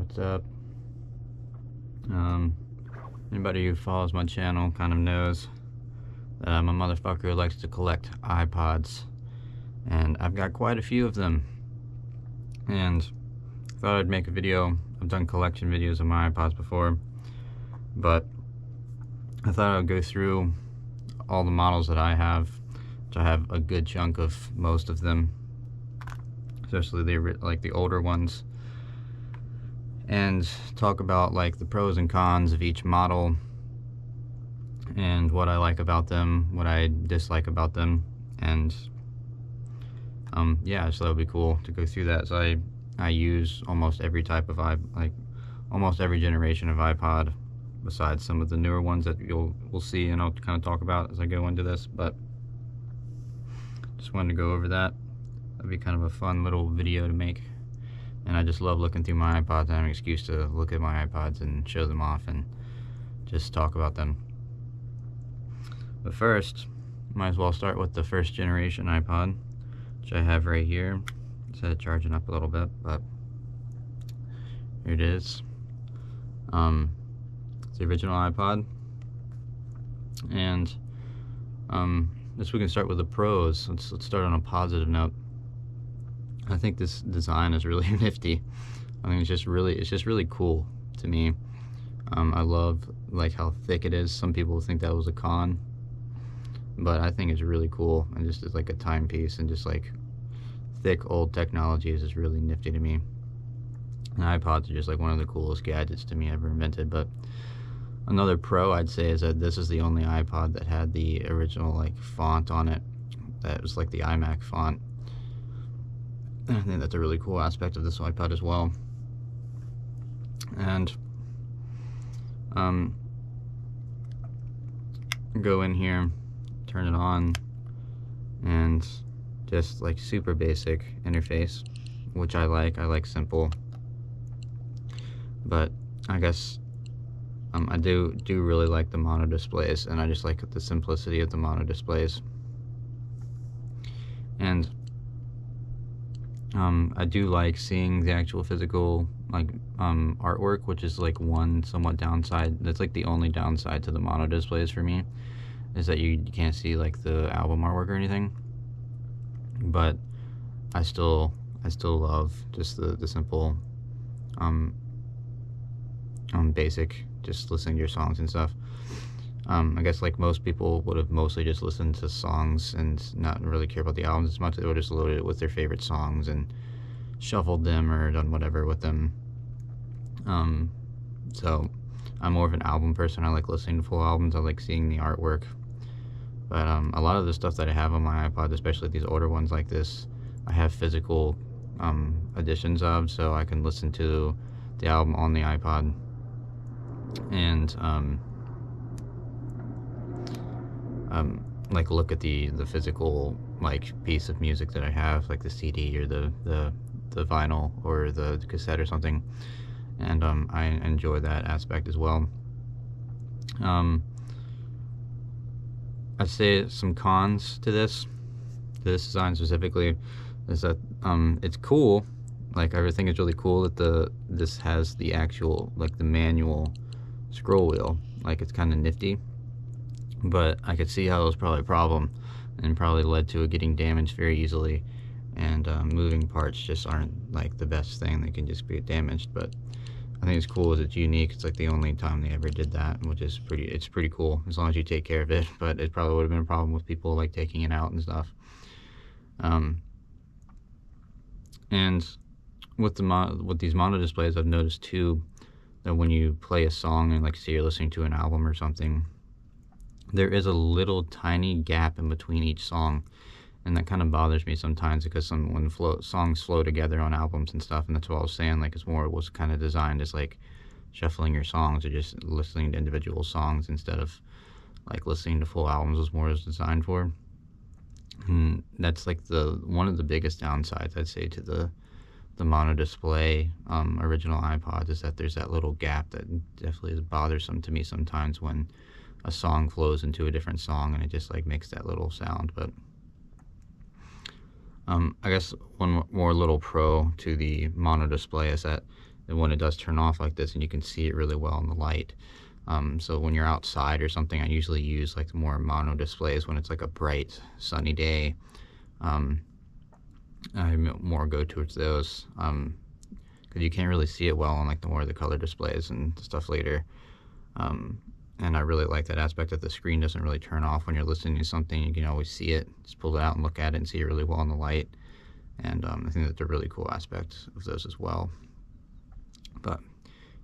What's up? Anybody who follows my channel kind of knows that I'm a motherfucker who likes to collect iPods, and I've got quite a few of them. And I thought I'd make a video. I've done collection videos of my iPods before, but I thought I'd go through all the models that I have, which I have a good chunk of most of them, especially the older ones, and talk about like the pros and cons of each model and what I like about them, what I dislike about them, and yeah, so that would be cool to go through that. So I use almost every type of almost every generation of iPod, besides some of the newer ones that we'll see, and I'll kind of talk about as I go into this. But just wanted to go over that. That'd be kind of a fun little video to make. And I just love looking through my iPods. I have an excuse to look at my iPods and show them off and just talk about them. But first, might as well start with the first generation iPod, which I have right here. Instead of charging up a little bit, but here it is. It's the original iPod. And this, we can start with the pros. Let's start on a positive note. I think this design is really nifty. I think it's just really cool to me. I love like how thick it is. Some people think that was a con, but I think it's really cool, and just as like a timepiece, and just like thick old technology is just really nifty to me. And iPods are just like one of the coolest gadgets to me ever invented. But another pro I'd say is that this is the only iPod that had the original like font on it. That was like the iMac font. I think that's a really cool aspect of this iPod as well. And go in here, turn it on, and just like super basic interface, which I like simple. But I guess I do really like the mono displays, and I just like the simplicity of the mono displays. And I do like seeing the actual physical artwork, which is like one somewhat downside. That's like the only downside to the mono displays for me, is that you can't see like the album artwork or anything. But I still love just the simple basic, just listening to your songs and stuff. I guess like most people would have mostly just listened to songs and not really care about the albums as much. They would have just loaded it with their favorite songs and shuffled them or done whatever with them. So I'm more of an album person. I like listening to full albums. I like seeing the artwork. But a lot of the stuff that I have on my iPod, especially these older ones like this, I have physical editions of, so I can listen to the album on the iPod. And like look at the physical like piece of music that I have, like the CD or the vinyl or the cassette or something, and I enjoy that aspect as well. I'd say some cons to this design specifically is that it's cool. Like, I think it's really cool that this has the actual like the manual scroll wheel. Like, it's kind of nifty. But I could see how it was probably a problem, and probably led to it getting damaged very easily, and moving parts just aren't like the best thing. They can just get damaged. But I think it's cool as it's unique. It's like the only time they ever did that, which is pretty cool, as long as you take care of it. But it probably would have been a problem with people like taking it out and stuff. And with these mono displays, I've noticed too that when you play a song and like say you're listening to an album or something, there is a little tiny gap in between each song, and that kind of bothers me sometimes, because when songs flow together on albums and stuff, and that's what I was saying, like it was kind of designed as like shuffling your songs or just listening to individual songs instead of like listening to full albums was more designed for. And that's like one of the biggest downsides I'd say to the mono display original iPods, is that there's that little gap that definitely is bothersome to me sometimes when a song flows into a different song and it just like makes that little sound. But I guess one more little pro to the mono display is that and when it does turn off like this, and you can see it really well in the light. So when you're outside or something, I usually use like more mono displays when it's like a bright sunny day. I more go towards those, because you can't really see it well on like the more of the color displays and stuff later. And I really like that aspect that the screen doesn't really turn off when you're listening to something. You can always see it, just pull it out and look at it and see it really well in the light. And I think that's a really cool aspect of those as well. But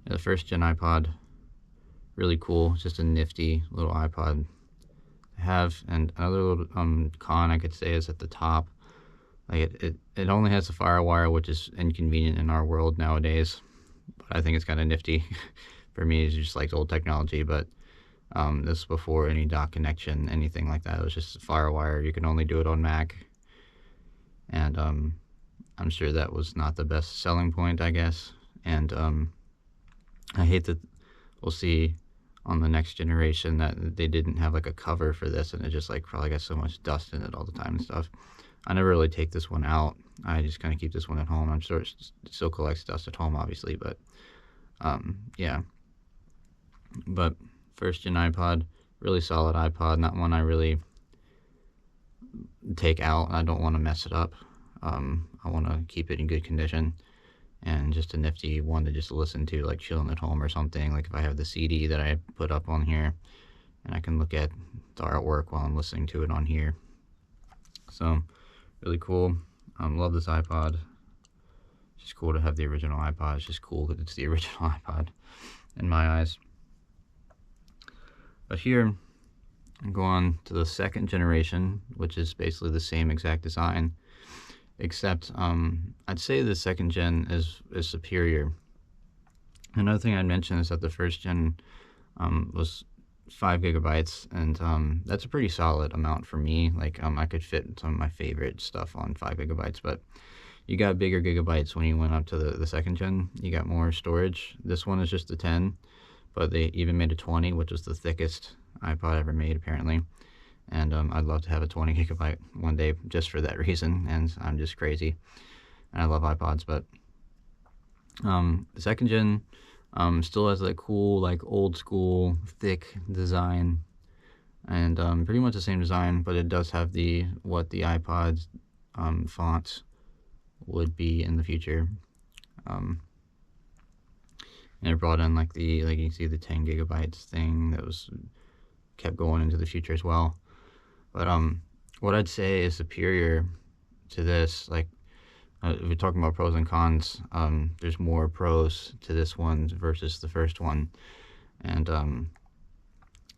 yeah, the first gen iPod, really cool. It's just a nifty little iPod to have. And another little con I could say is at the top. Like it only has a FireWire, which is inconvenient in our world nowadays. But I think it's kind of nifty. For me, it's just like old technology. But this was before any dock connection, anything like that. It was just a FireWire. You can only do it on Mac. And I'm sure that was not the best selling point, I guess. And I hate that we'll see on the next generation that they didn't have like a cover for this, and it just like probably got so much dust in it all the time and stuff. I never really take this one out. I just kind of keep this one at home. I'm sure it still collects dust at home, obviously, but yeah. But first gen iPod, really solid iPod, not one I really take out. I don't want to mess it up. I want to keep it in good condition, and just a nifty one to just listen to, like chilling at home or something. Like if I have the CD that I put up on here, and I can look at the artwork while I'm listening to it on here. So really cool. Love this iPod. It's just cool to have the original iPod. It's just cool because it's the original iPod in my eyes. But here, I'm going on to the second generation, which is basically the same exact design, except I'd say the second gen is superior. Another thing I'd mention is that the first gen was 5 gigabytes, and that's a pretty solid amount for me. Like I could fit some of my favorite stuff on 5 gigabytes, but you got bigger gigabytes when you went up to the second gen. You got more storage. This one is just a 10, but they even made a 20, which was the thickest iPod ever made apparently. And I'd love to have a 20 gigabyte one day just for that reason, and I'm just crazy and I love iPods. But the second gen still has that cool, like old school thick design, and pretty much the same design, but it does have what the iPod's fonts would be in the future. And it brought in like you can see the 10 gigabytes thing that was kept going into the future as well. But what I'd say is superior to this, like if we're talking about pros and cons, there's more pros to this one versus the first one. And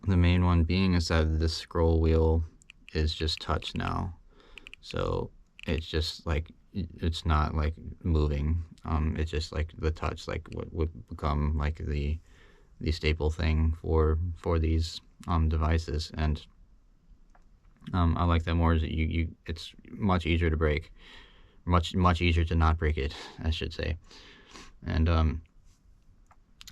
the main one being is that this scroll wheel is just touch now. So it's just like, it's not like moving. It's just like the touch, like what would become like the staple thing for these devices. And I like that more. Is it's much easier to break, much easier to not break it, I should say. And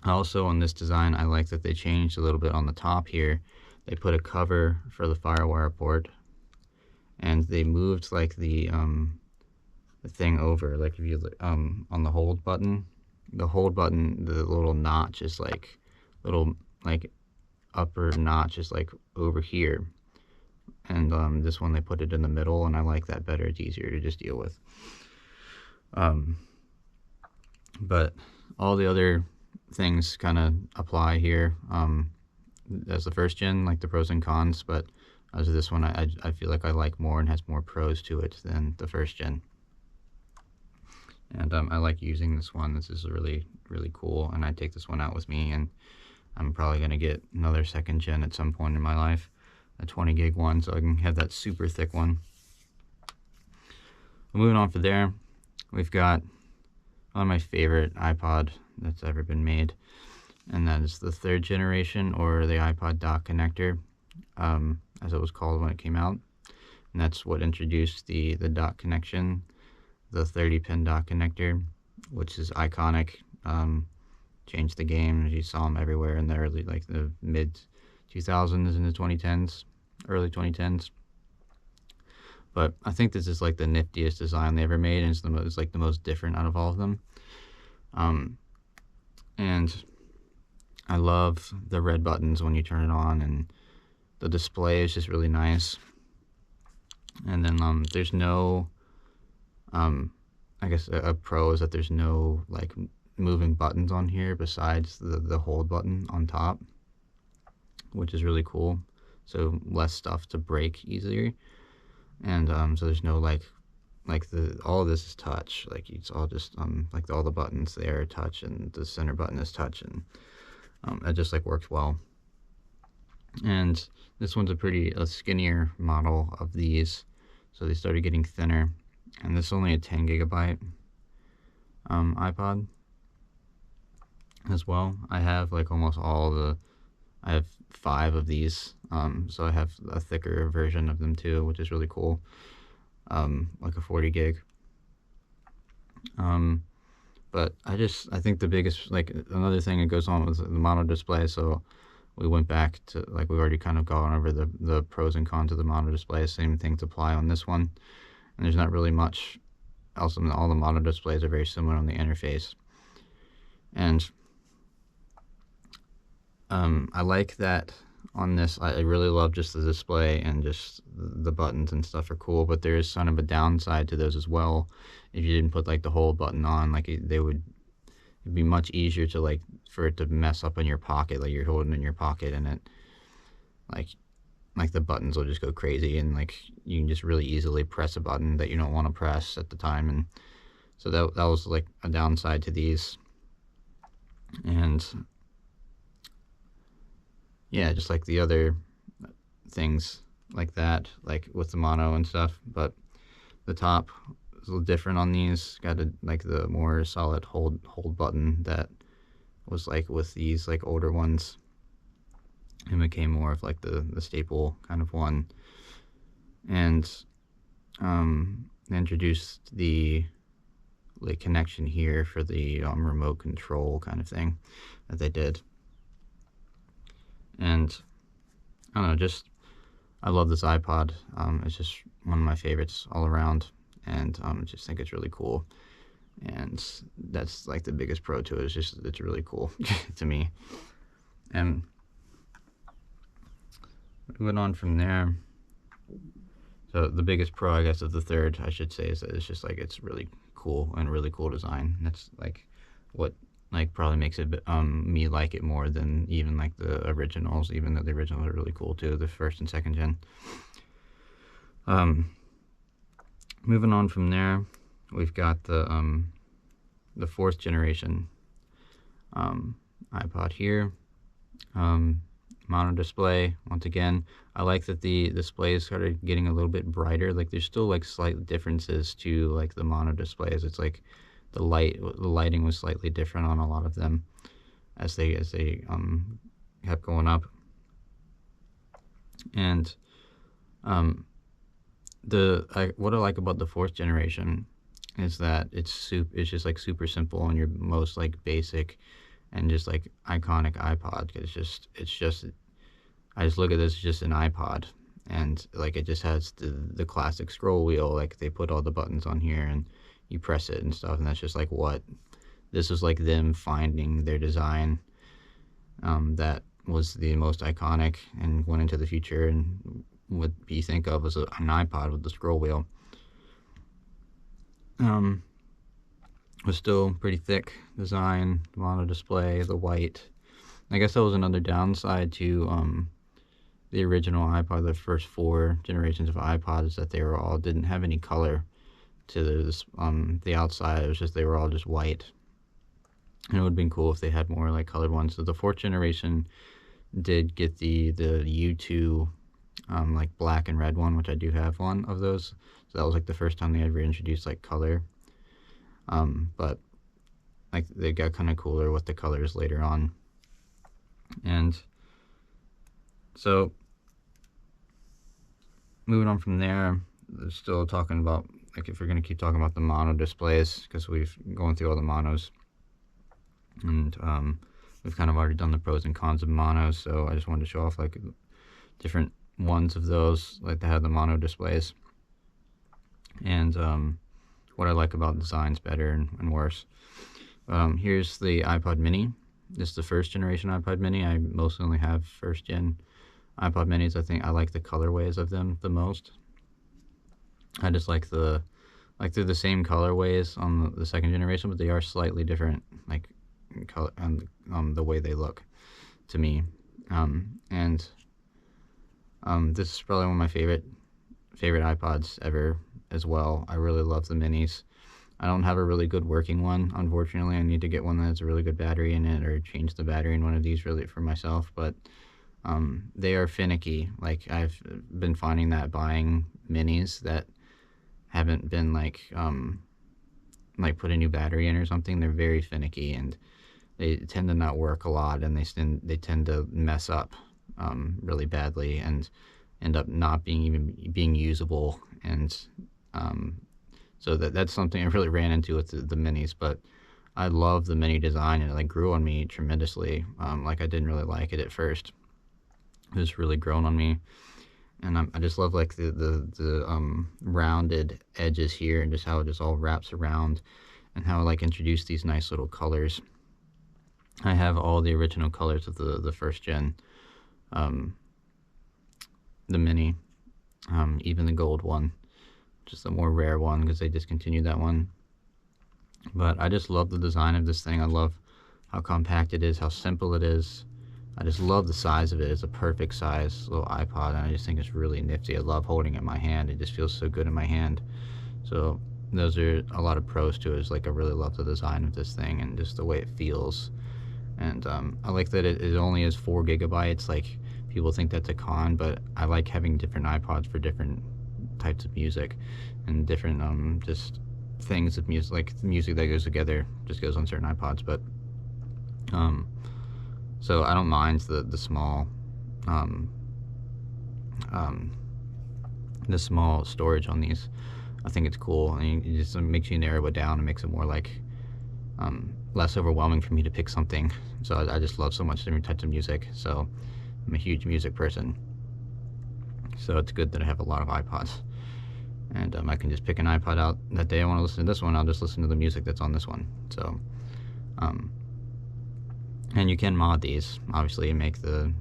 also on this design, I like that they changed a little bit on the top here. They put a cover for the FireWire port, and they moved like the thing over. Like if you on the hold button, the little notch is like little like upper notch is like over here, and this one they put it in the middle, and I like that better. It's easier to just deal with. But all the other things kind of apply here as the first gen, like the pros and cons. But as this one, I feel like I like more and has more pros to it than the first gen. And I like using this one. This is really, really cool, and I take this one out with me, and I'm probably going to get another second gen at some point in my life, a 20 gig one, so I can have that super thick one. Moving on from there, we've got one of my favorite iPod that's ever been made, and that is the third generation, or the iPod dock connector, as it was called when it came out. And that's what introduced the dock connection, the 30-pin dock connector, which is iconic. Changed the game. You saw them everywhere in the early, like the mid 2000s and the 2010s, early 2010s. But I think this is like the niftiest design they ever made, and it's like the most different out of all of them. And I love the red buttons when you turn it on, and the display is just really nice. And then there's no I guess a pro is that there's no like moving buttons on here besides the hold button on top, which is really cool. So less stuff to break easier. And so there's no like all of this is touch. Like it's all just like all the buttons there are touch, and the center button is touch, and it just like works well. And this one's a skinnier model of these, so they started getting thinner. And this is only a 10 gigabyte iPod as well. I have like almost I have 5 of these, so I have a thicker version of them too, which is really cool, like a 40 gig. But I think the biggest, like another thing that goes on with the mono display, so we went back to, like we've already kind of gone over the pros and cons of the mono display, same things apply on this one. And there's not really much else. All the mono displays are very similar on the interface. And I like that on this. I really love just the display, and just the buttons and stuff are cool, but there is kind of a downside to those as well. If you didn't put like the whole button on, like it'd be much easier to like for it to mess up in your pocket, like you're holding it in your pocket, and it like the buttons will just go crazy, and like you can just really easily press a button that you don't want to press at the time. And so that was like a downside to these. And yeah, just like the other things like that, like with the mono and stuff. But the top is a little different on these. Got like the more solid hold button that was like with these like older ones. It became more of like the staple kind of one. And they introduced the like connection here for the remote control kind of thing that they did. And I don't know, I love this iPod. It's just one of my favorites all around, and I just think it's really cool. And that's like the biggest pro to it. It's really cool to me. And moving on from there, so the biggest pro, I guess, of the third, I should say, is that it's just like it's really cool and really cool design. That's like what like probably makes it me like it more than even like the originals, even though the originals are really cool too, the first and second gen. Moving on from there, we've got the 4th generation iPod here. Mono display. Once again, I like that the displays started getting a little bit brighter. Like there's still like slight differences to like the mono displays. It's like the lighting was slightly different on a lot of them as they kept going up. And what I like about the 4th generation is that it's just like super simple and your most like basic and just like iconic iPod. It's just I just look at this as just an iPod, and like it just has the classic scroll wheel. Like they put all the buttons on here and you press it and stuff, and that's just like this is like them finding their design that was the most iconic and went into the future, and what you think of as an iPod with the scroll wheel. Was still pretty thick design, mono display, the white. I guess that was another downside to the original iPod. The first 4 generations of iPods is that they didn't have any color to the outside. It was just they were all just white. And it would have been cool if they had more like colored ones. So the 4th generation did get the U2 like black and red one, which I do have one of those. So that was like the first time they ever introduced like color. But like they got kind of cooler with the colors later on. And so moving on from there, still talking about, like, if we're going to keep talking about the mono displays, because we've going through all the monos, and we've kind of already done the pros and cons of monos, so I just wanted to show off like different ones of those, like they have the mono displays, and what I like about designs better and worse. Here's the iPod mini. This is the first generation iPod mini. I mostly only have first gen iPod minis. I think I like the colorways of them the most. I just like they're the same colorways on the second generation, but they are slightly different, like color the way they look to me. And this is probably one of my favorite iPods ever as well. I really love the minis. I don't have a really good working one, unfortunately. I need to get one that has a really good battery in it, or change the battery in one of these really for myself. But they are finicky. Like, I've been finding that buying minis that haven't been like put a new battery in or something, they're very finicky, and they tend to not work a lot, and they tend to mess up really badly and end up not being usable. And so that's something I really ran into with the minis. But I love the mini design, and it like grew on me tremendously. Like, I didn't really like it at first. It was really grown on me, and I just love like the rounded edges here, and just how it just all wraps around, and how it like introduced these nice little colors. I have all the original colors of the first gen, the mini, even the gold one, just a more rare one because they discontinued that one. But I just love the design of this thing. I love how compact it is, how simple it is. I just love the size of it. It's a perfect size little iPod, and I just think it's really nifty. I love holding it in my hand. It just feels so good in my hand. So those are a lot of pros to it. It's like, I really love the design of this thing and just the way it feels. And I like that it only is 4 gigabytes. Like, people think that's a con, but I like having different iPods for different types of music and different just things of music. Like, the music that goes together just goes on certain iPods. But so I don't mind the small the small storage on these. I think it's cool, and it just makes you narrow it down and makes it more like less overwhelming for me to pick something. So I just love so much different types of music. So I'm a huge music person, so it's good that I have a lot of iPods, and I can just pick an iPod out that day. I want to listen to this one, I'll just listen to the music that's on this one. So and you can mod these, obviously, and make the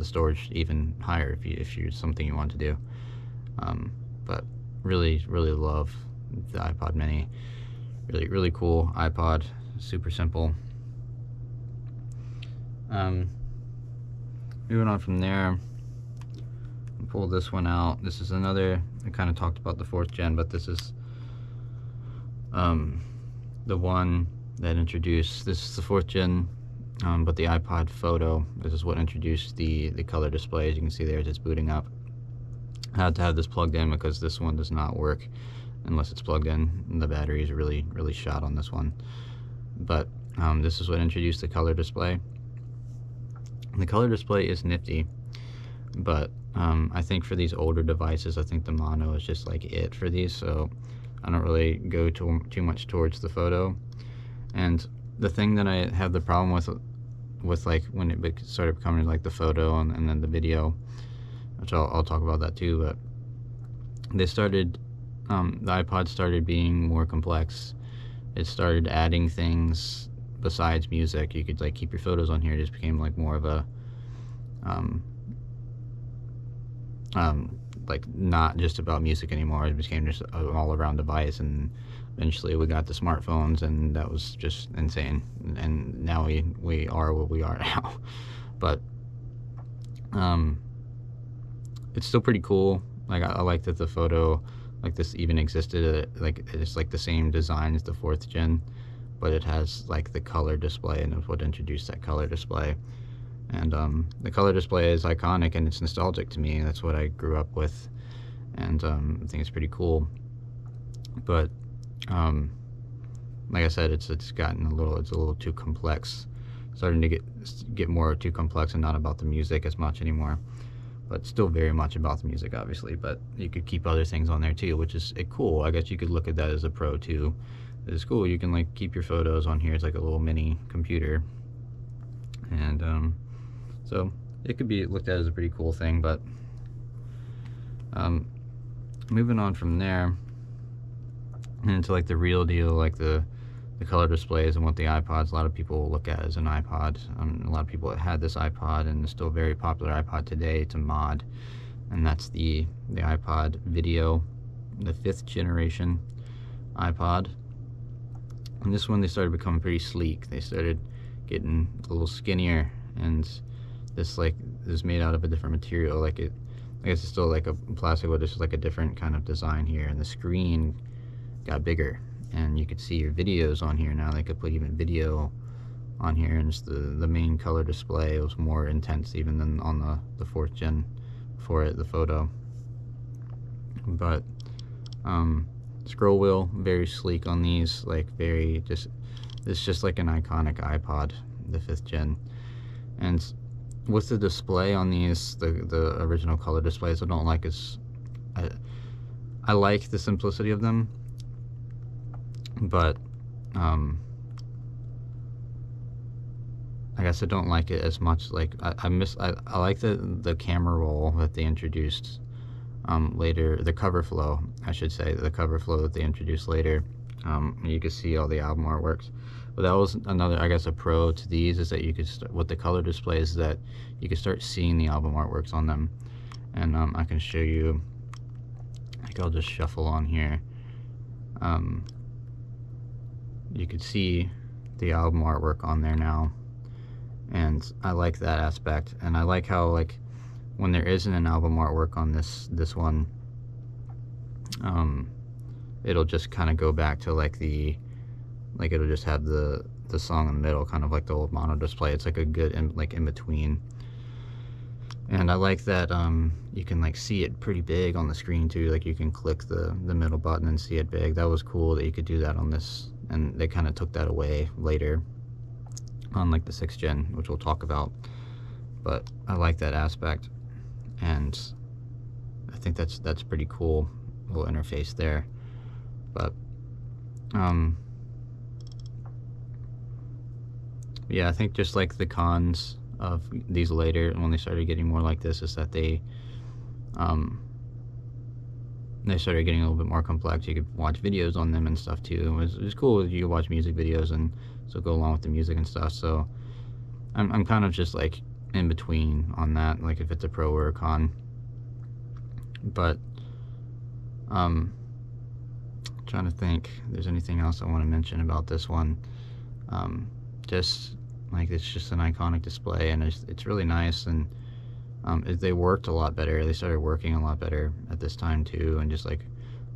storage even higher if you're something you want to do. But really love the iPod mini. Really cool iPod, super simple. Moving on from there, pull this one out. This is another, I kind of talked about the 4th gen, but this is the one that introduced, this is the 4th gen, but the iPod Photo. This is what introduced the color display. As you can see there, it's booting up. I had to have this plugged in because this one does not work unless it's plugged in, and the battery is really shot on this one. But this is what introduced the color display. The color display is nifty, but I think for these older devices, I think the mono is just like it for these, so I don't really go too much towards the photo. And the thing that I have the problem with like when it started becoming like the photo and then the video, which I'll talk about that too, but they started the iPod started being more complex. It started adding things besides music. You could like keep your photos on here. It just became like more of a like not just about music anymore. It became just an all-around device, and eventually we got the smartphones, and that was just insane. And now we are what we are now. But it's still pretty cool. Like, I like that the photo like this even existed. Like, it's like the same design as the 4th gen, but it has like the color display, and it's what introduced that color display. And the color display is iconic, and it's nostalgic to me. That's what I grew up with, and I think it's pretty cool. But like I said, it's gotten a little too complex, starting to get more too complex, and not about the music as much anymore. But still very much about the music, obviously. But you could keep other things on there too, which is cool. I guess you could look at that as a pro too. It's cool. You can like keep your photos on here. It's like a little mini computer, and so it could be looked at as a pretty cool thing. But moving on from there into like the real deal, like the the color displays and what the iPods, a lot of people look at as an iPod. A lot of people had this iPod, and it's still a very popular iPod today to mod, and that's the iPod Video, the 5th generation iPod. And this one, they started becoming pretty sleek. They started getting a little skinnier, and this is made out of a different material. I guess it's still like a plastic, but it's just like a different kind of design here, and the screen got bigger, and you could see your videos on here now. They could put even video on here, and just the main color display was more intense even than on the 4th gen for it, the photo. But scroll wheel, very sleek on these, like it's just like an iconic iPod, the 5th gen. And with the display on these, the original color displays, I don't like I like the simplicity of them, but I guess I don't like it as much. Like I like the camera roll that they introduced later, the cover flow, I should say, the cover flow that they introduced later. You can see all the album artworks. But that was another, I guess, a pro to these, is that you could with the color displays, that you could start seeing the album artworks on them. And I can show you. I think I'll just shuffle on here. You could see the album artwork on there now, and I like that aspect. And I like how, like, when there isn't an album artwork on this one, it'll just kind of go back to it'll just have the song in the middle, kind of like the old mono display. It's like a good in between. And I like that you can see it pretty big on the screen too. Like, you can click the middle button and see it big. That was cool that you could do that on this, and they kind of took that away later on the 6th gen, which we'll talk about. But I like that aspect, and I think that's pretty cool little interface there. But yeah, I think just like the cons of these later, when they started getting more like this, is that they started getting a little bit more complex. You could watch videos on them and stuff too. It was cool. You could watch music videos and so go along with the music and stuff. So I'm kind of just like in between on that, like if it's a pro or a con. But trying to think if there's anything else I want to mention about this one. Just like, it's just an iconic display, and it's really nice. And they worked a lot better. They started working a lot better at this time too, and just like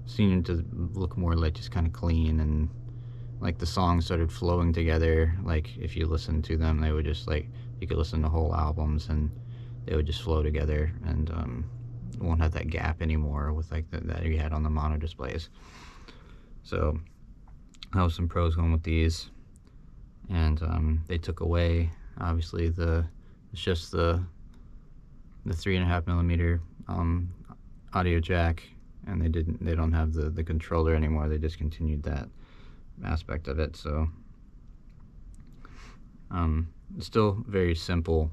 seemed to look more like just kind of clean, and like the songs started flowing together. Like, if you listen to them, they would just you could listen to whole albums and they would just flow together, and won't have that gap anymore with that you had on the mono displays. So that was some pros going with these. And they took away, obviously, it's just the 3.5 millimeter audio jack, and they don't have the controller anymore. They discontinued that aspect of it. So it's still very simple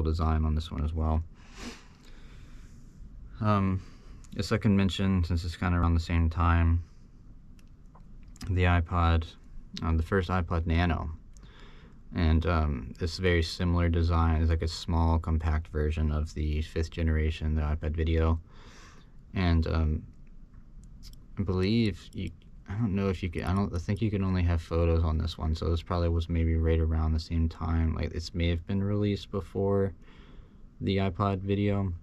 design on this one as well. The second mention, since it's kind of around the same time, the iPod, the first iPod Nano. And it's very similar design. It's like a small, compact version of the 5th generation, the iPad Video. And I believe I don't know if you can. I think you can only have photos on this one. So this probably was maybe right around the same time. Like, this may have been released before the iPod Video.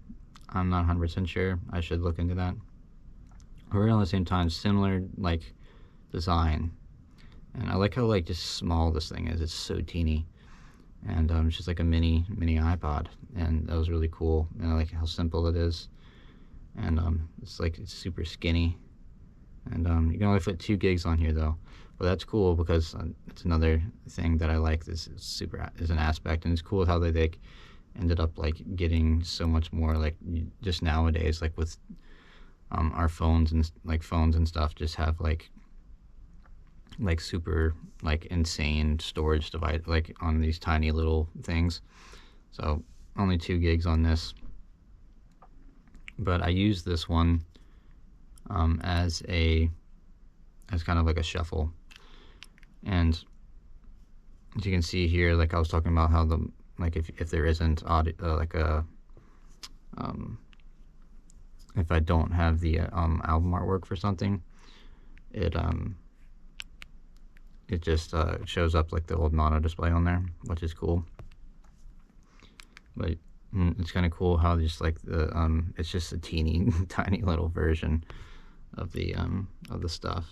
I'm not 100% sure. I should look into that. Around the same time, similar design. And I like how just small this thing is. It's so teeny, and it's just like a mini iPod, and that was really cool. And I like how simple it is, and it's super skinny, and you can only fit 2 gigs on here though. But that's cool, because it's another thing that I like. This is an aspect, and it's cool how they ended up getting so much more, just nowadays, with our phones and stuff, just have super insane storage device on these tiny little things. So only 2 gigs on this, but I use this one as kind of like a shuffle. And as you can see here, like I was talking about how the, like if there isn't audio, like a, if I don't have the album artwork for something, it it just shows up like the old mono display on there, which is cool. But it's kind of cool how just like the it's just a teeny tiny little version of the stuff.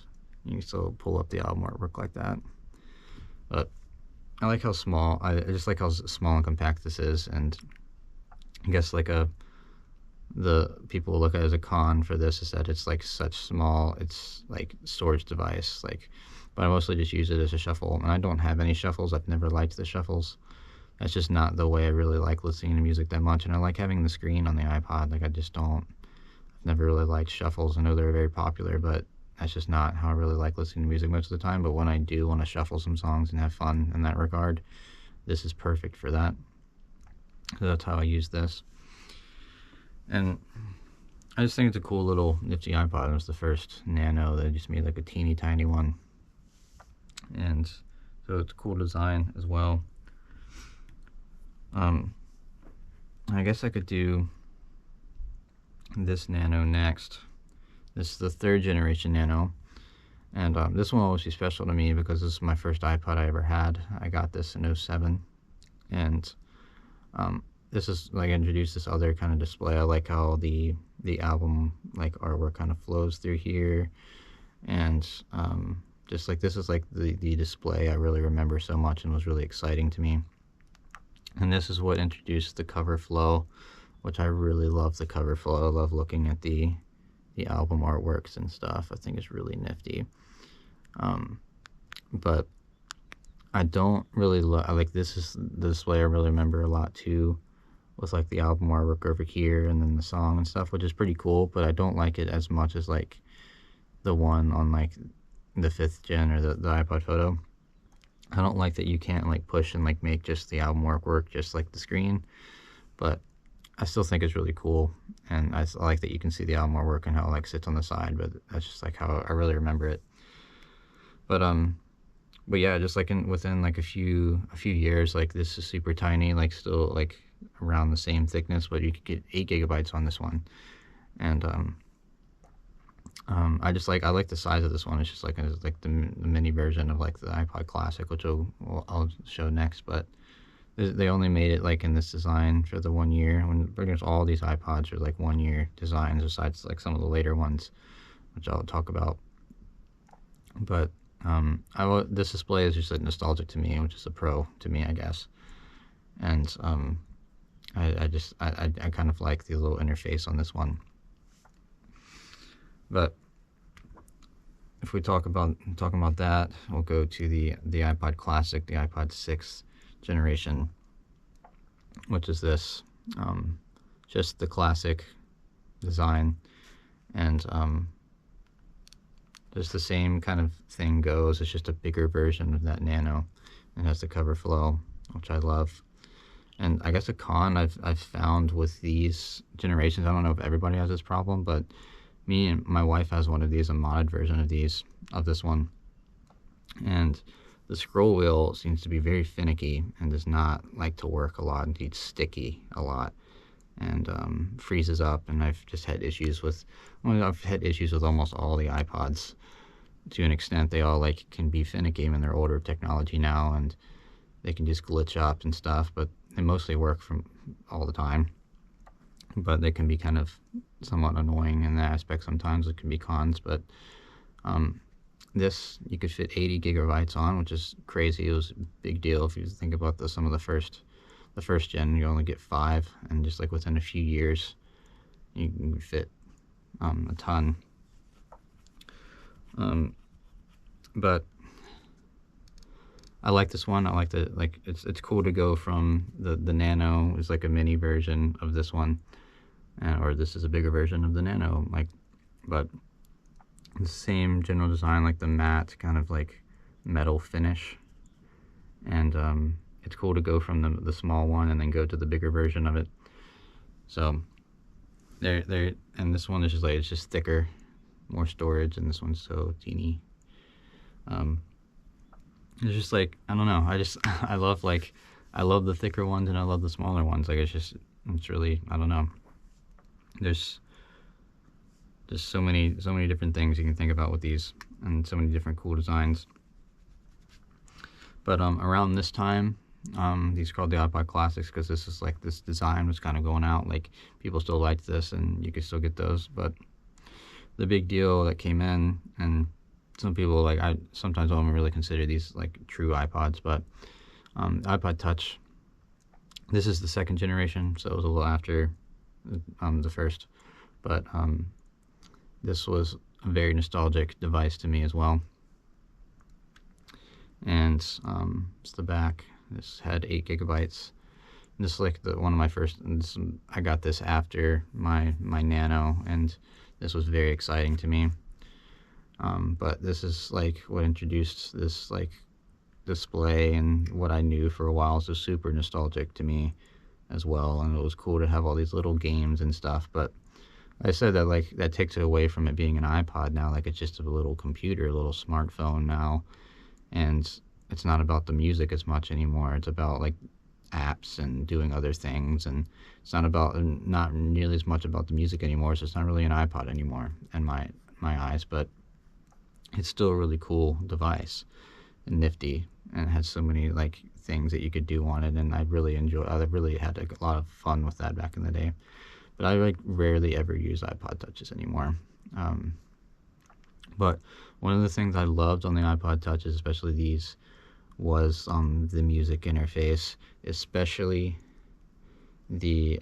You can still pull up the album artwork like that. But I like how small, I just like how small and compact this is, and I guess like the people look at it as a con for this is that it's like such small, it's like storage device, like, but I mostly just use it as a shuffle, and I don't have any shuffles. I've never liked the shuffles. That's just not the way I really like listening to music that much, and I like having the screen on the iPod. Like I just don't, I've never really liked shuffles. I know they're very popular, but that's just not how I really like listening to music most of the time. But when I do want to shuffle some songs and have fun in that regard, this is perfect for that. So that's how I use this. And I just think it's a cool little nifty iPod. It was the first Nano. They just made like a teeny tiny one. And so it's a cool design as well. I guess I could do this Nano next. This is the 3rd generation Nano, and this one will always be special to me because this is my first iPod I ever had. I got this in 07, and this is like introduced this other kind of display. I like how the album like artwork kind of flows through here, and just like this is like the display I really remember so much and was really exciting to me. And this is what introduced the cover flow, which I really love. The cover flow, I love looking at the album artworks and stuff. I think it's really nifty. But I don't really like this is the display I really remember a lot too, with like the album artwork over here and then the song and stuff, which is pretty cool, but I don't like it as much as like the one on like the 5th gen or the iPod Photo. I don't like that you can't like push and like make just the album artwork just like the screen, but I still think it's really cool, and I like that you can see the album artwork and how it like sits on the side, but that's just like how I really remember it. But yeah, just like within like a few years, like this is super tiny, like still like around the same thickness, but you could get 8 gigabytes on this one. And I like the size of this one. It's just like the mini version of like the iPod Classic, which I'll show next. But they only made it like in this design for the 1 year, when pretty much all these iPods are like 1 year designs, besides like some of the later ones, which I'll talk about. But this display is just like nostalgic to me, which is a pro to me, I guess. And I kind of like the little interface on this one. But if we talking about that, we'll go to the iPod Classic, the iPod 6th generation, which is this, just the classic design, and just the same kind of thing goes. It's just a bigger version of that Nano. It has the cover flow, which I love. And I guess a con I've found with these generations, I don't know if everybody has this problem, but me and my wife has one of these, a modded version of this one, and the scroll wheel seems to be very finicky and does not like to work a lot. Indeed, sticky a lot, and freezes up. And I've had issues with almost all the iPods to an extent. They all like can be finicky when they're older technology now, and they can just glitch up and stuff. But they mostly work from all the time. But they can be kind of somewhat annoying in that aspect sometimes. It can be cons, but this you could fit 80 gigabytes on, which is crazy. It was a big deal if you think about some of the first gen. You only get 5, and just like within a few years, you can fit a ton. But I like this one. I like it's cool to go from the Nano is like a mini version of this one. Or this is a bigger version of the Nano, but the same general design, like the matte kind of like metal finish, and it's cool to go from the small one and then go to the bigger version of it. So and this one is just like, it's just thicker, more storage, and this one's so teeny. it's just like, I don't know. I just I love the thicker ones and I love the smaller ones. Like it's really, I don't know. There's just so many different things you can think about with these, and so many different cool designs. But around this time, these are called the iPod Classics because this is like, this design was kind of going out. Like, people still liked this, and you could still get those. But the big deal that came in, and some people, like, I sometimes don't really consider these like true iPods, but iPod Touch. This is the second generation, so it was a little after the first. But this was a very nostalgic device to me as well. And it's the back. This had 8 gigabytes. This is like one of my first. I got this after my Nano, and this was very exciting to me. But this is like what introduced this like display, and what I knew for a while. So super nostalgic to me as well, and it was cool to have all these little games and stuff. But I said that, like, that takes it away from it being an iPod now. Like, it's just a little computer, a little smartphone now, and it's not about the music as much anymore. It's about like apps and doing other things, and it's not nearly as much about the music anymore. So it's not really an iPod anymore in my eyes, but it's still a really cool device and nifty, and has so many like things that you could do on it. And I really had a lot of fun with that back in the day. But I like rarely ever use iPod Touches anymore. But one of the things I loved on the iPod Touches, especially these, was the music interface, especially the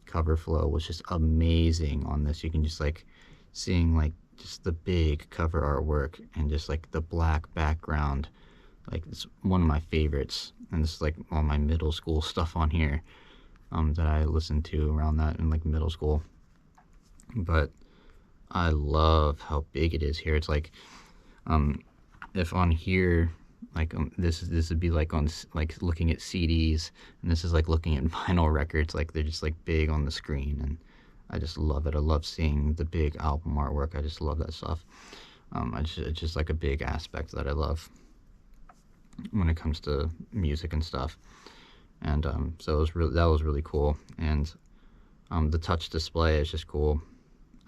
cover flow was just amazing on this. You can just like seeing like just the big cover artwork and just like the black background. Like, it's one of my favorites, and it's like all my middle school stuff on here that I listened to around that in like middle school. But I love how big it is here. It's like if on here, like this would be like on like looking at CDs, and this is like looking at vinyl records. Like, they're just like big on the screen, and I just love it. I love seeing the big album artwork. I just love that stuff. It's just like a big aspect that I love when it comes to music and stuff. And so that was really cool. And the touch display is just cool.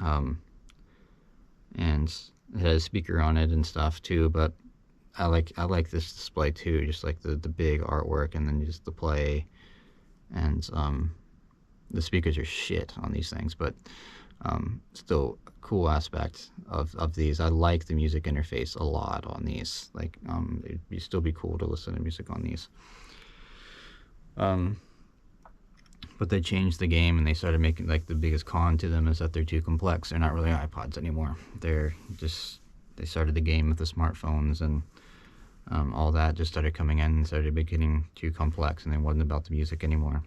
And it has a speaker on it and stuff too. But I like this display too. Just like the big artwork, and then just the play. And the speakers are shit on these things, but still a cool aspect of these. I like the music interface a lot on these. Like, it'd still be cool to listen to music on these. But they changed the game, and they started making, like, the biggest con to them is that they're too complex. They're not really iPods anymore. They started the game with the smartphones, and all that just started coming in and started getting too complex, and it wasn't about the music anymore.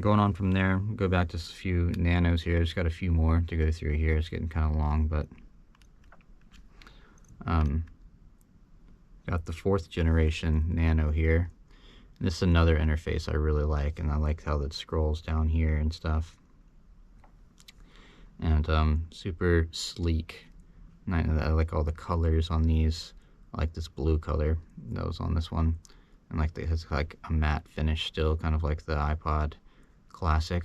Going on from there, go back to a few Nanos here. Just got a few more to go through here. It's getting kind of long, but got the 4th generation Nano here. This is another interface I really like, and I like how it scrolls down here and stuff. And super sleek. And I like all the colors on these. I like this blue color that was on this one. And like it has like a matte finish still, kind of like the iPod Classic.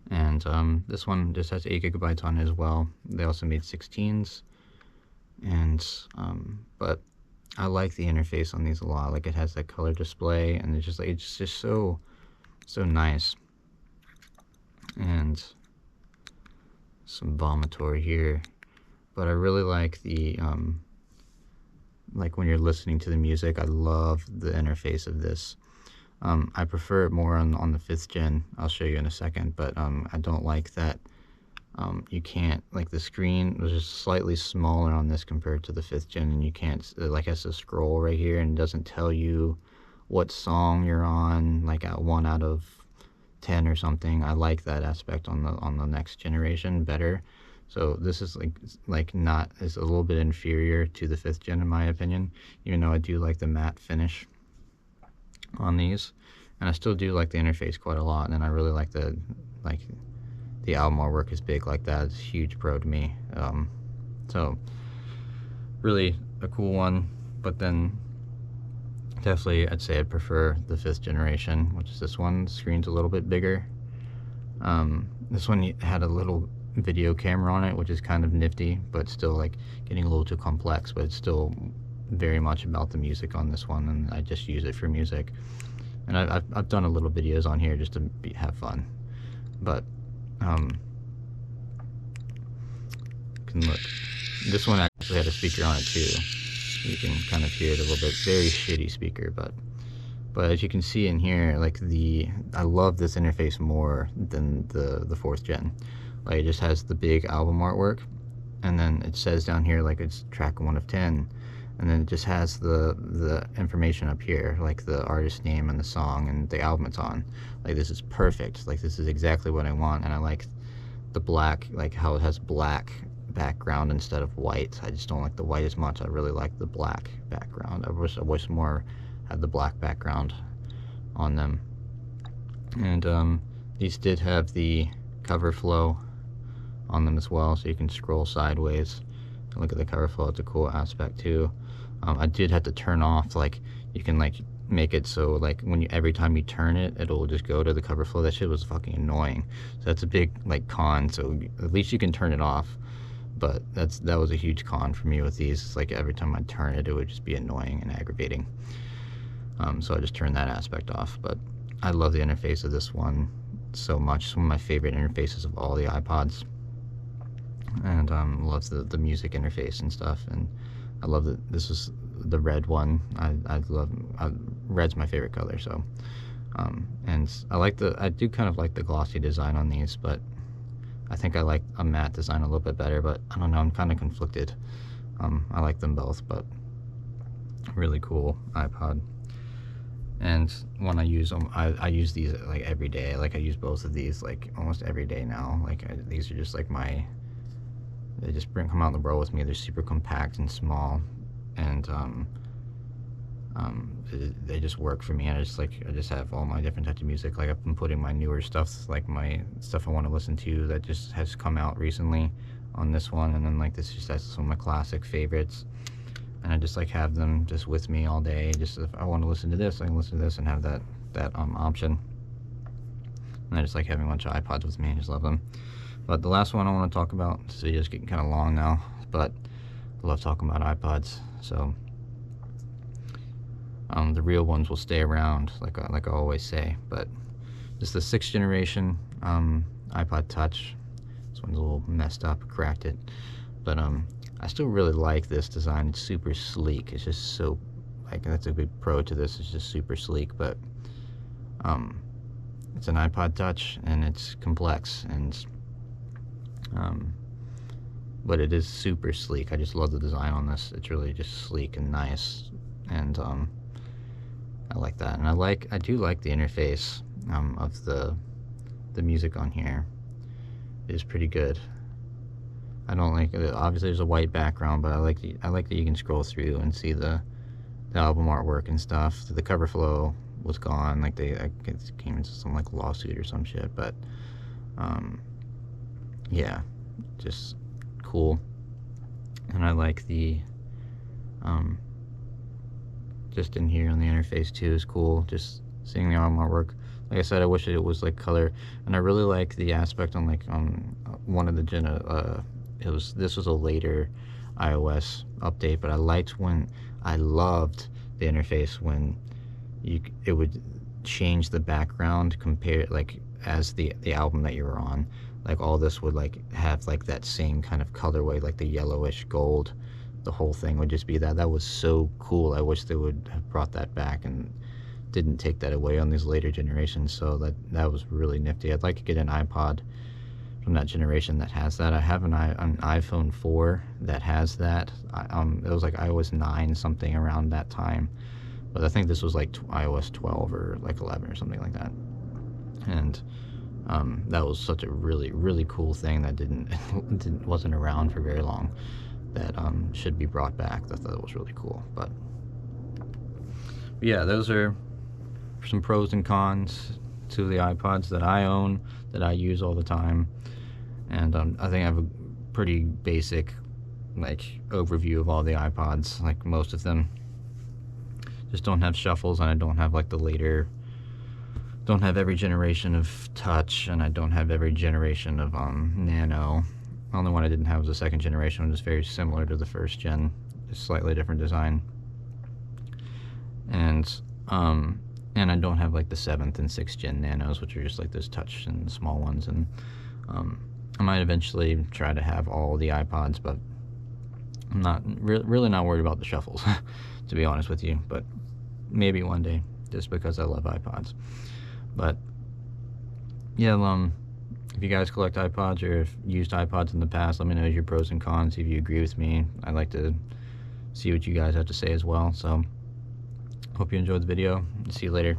And this one just has 8 gigabytes on it as well. They also made 16s. And but I like the interface on these a lot. Like, it has that color display, and it's just so nice. And some vomitory here, but I really like the like when you're listening to the music. I love the interface of this. I prefer it more on the 5th gen. I'll show you in a second, but I don't like that you can't, like, the screen was just slightly smaller on this compared to the 5th gen, and you can't, like, it has to scroll right here, and it doesn't tell you what song you're on, like at 1 out of 10 or something. I like that aspect on the next generation better. So this is is a little bit inferior to the 5th gen in my opinion, even though I do like the matte finish on these, and I still do like the interface quite a lot. And I really like the album artwork is big like that. It's a huge pro to me. So really a cool one, but then definitely I'd say I'd prefer the 5th generation, which is this one. The screen's a little bit bigger. This one had a little video camera on it, which is kind of nifty, but still like getting a little too complex, but it's still very much about the music on this one, and I just use it for music. And I've done a little videos on here just to have fun, but can look. This one actually had a speaker on it too. You can kind of hear it a little bit. Very shitty speaker, but as you can see in here, like I love this interface more than the 4th gen. Like it just has the big album artwork, and then it says down here like it's track 1 of 10, and then it just has the information up here, like the artist name and the song and the album it's on. Like this is perfect. Like this is exactly what I want, and I like the black, like how it has black background instead of white. I just don't like the white as much. I really like the black background. I wish more had the black background on them. And these did have the cover flow on them as well, so you can scroll sideways and look at the cover flow. It's a cool aspect too. I did have to turn off, like you can like make it so like when you every time you turn it, it'll just go to the cover flow. That shit was fucking annoying. So that's a big like con. So at least you can turn it off. But that was a huge con for me with these. It's like every time I turn it, it would just be annoying and aggravating. So I just turned that aspect off. But I love the interface of this one so much. It's one of my favorite interfaces of all the iPods. And love the music interface and stuff. And I love that this is the red one. I love red's my favorite color. So and I do kind of like the glossy design on these, but I think I like a matte design a little bit better, but I don't know, I'm kind of conflicted. I like them both, but really cool iPod. And when I use them, I use these like every day. Like I use both of these like almost every day now. Like these are just like they just come out in the world with me. They're super compact and small, and they just work for me. And I just have all my different types of music. Like I've been putting my newer stuff, like my stuff I want to listen to that just has come out recently on this one, and then like this just has some of my classic favorites, and I just like have them just with me all day. Just if I want to listen to this, I can listen to this and have that option. And I just like having a bunch of iPods with me. I just love them. But the last one I want to talk about, this video's getting kind of long now, but I love talking about iPods. So the real ones will stay around, like I always say. But this is the 6th generation iPod Touch. This one's a little messed up, cracked it, but I still really like this design. It's super sleek. It's just so, like, that's a big pro to this. It's just super sleek, but it's an iPod Touch and it's complex, and but it is super sleek. I just love the design on this. It's really just sleek and nice, and I like that. And I do like the interface of the music on here. It is pretty good. I don't like it. Obviously there's a white background, but I like that you can scroll through and see the album artwork and stuff. The cover flow was gone. Like I came into some like lawsuit or some shit, but yeah, just cool. And I like the just in here on the interface too is cool. Just seeing the album artwork. Like I said, I wish it was like color, and I really like the aspect on like one of the this was a later iOS update, but I loved the interface when it would change the background compare like as the album that you were on. Like all this would like have like that same kind of colorway, like the yellowish gold. The whole thing would just be that. That was so cool. I wish they would have brought that back and didn't take that away on these later generations. So that was really nifty. I'd like to get an iPod from that generation that has that. I have an iPhone 4 that has that. It was like iOS 9 something around that time, but I think this was like iOS 12 or like 11 or something like that. And that was such a really, really cool thing that wasn't around for very long. That should be brought back. I thought it was really cool. But yeah, those are some pros and cons to the iPods that I own, that I use all the time. And I think I have a pretty basic like overview of all the iPods. Like most of them just don't have shuffles, and I don't have like the later, don't have every generation of touch, and I don't have every generation of nano. The only one I didn't have was the second generation, which is very similar to the first gen, just slightly different design. And I don't have like the 7th and 6th gen nanos, which are just like those touch and small ones. And I might eventually try to have all the iPods, but I'm not really not worried about the shuffles, to be honest with you. But maybe one day, just because I love iPods. But yeah, if you guys collect iPods or have used iPods in the past, let me know your pros and cons. If you agree with me, I'd like to see what you guys have to say as well. So hope you enjoyed the video. See you later.